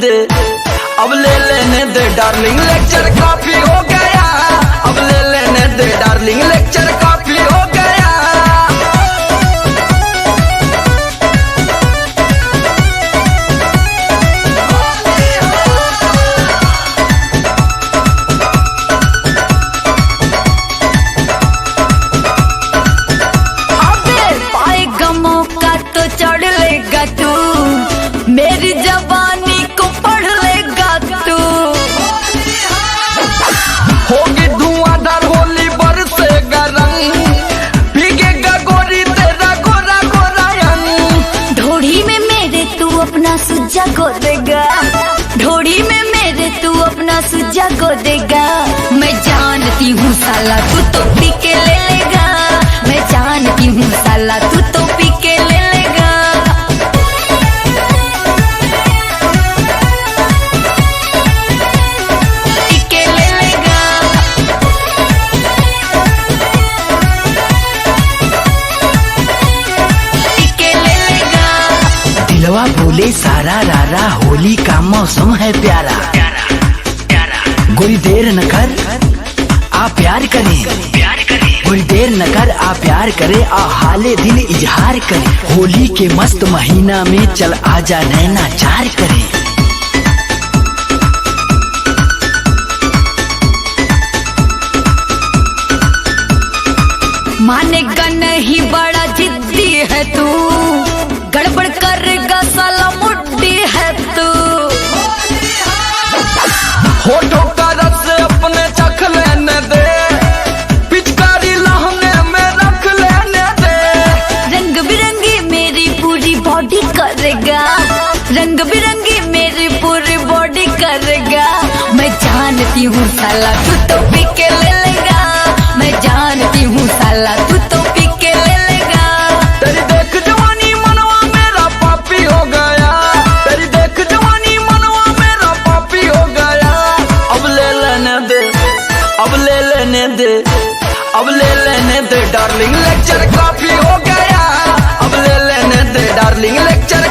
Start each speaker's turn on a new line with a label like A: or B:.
A: दे, अब ले लेने दे डार्लिंग, लेक्चर काफी हो गया। अब ले लेने दे डार्लिंग, लेक्चर काफी हो गया।
B: मेरी जवानी को पढ़ लेगा तू,
A: होगी धुआंधार होली बरसेगा रंग, भीगेगा गोरी तेरा गोरा गोरा रंग।
B: ढोड़ी में मेरे तू अपना सुज्जा को देगा, ढोड़ी में मेरे तू अपना सुज्जा को देगा। मैं जानती हूँ साला तू तो पी के ले लेगा, मैं जानती हूँ साला तू तो पी के ले लेगा।
A: दिलवा बोले सारा रारा, होली का मौसम है प्यारा। कोई देर न कर आ प्यार करे, कोई देर न कर आ प्यार करे, आ हाले दिल इजहार करे। होली के मस्त महीना में चल आजा नैना चार करे।
B: मानेगा नहीं बड़ा जिद्दी है तू, गड़बड़ करेगा साला मुड्डी है तू।
A: होठों का रस अपने चख लेने दे, पिचकारी लहंगे में रख लेने दे।
B: रंग बिरंगी मेरी पूरी बॉडी करेगा, रंग बिरंगी मेरी पूरी बॉडी करेगा। मैं जानती हूँ साला तू तो पी के ले लेगा, मैं जानती हूँ साला तू तो पी के ले लेगा।
A: तेरी देख जवानी मनवा मेरा पापी हो गया, तेरी देख जवानी मनवा मेरा पापी हो गया। अब ले लेने दे, अब ले लेने दे, अब ले लेने दे डार्लिंग, लेक्चर काफी हो गया। अब ले लेने दे डार्लिंग, लेक्चर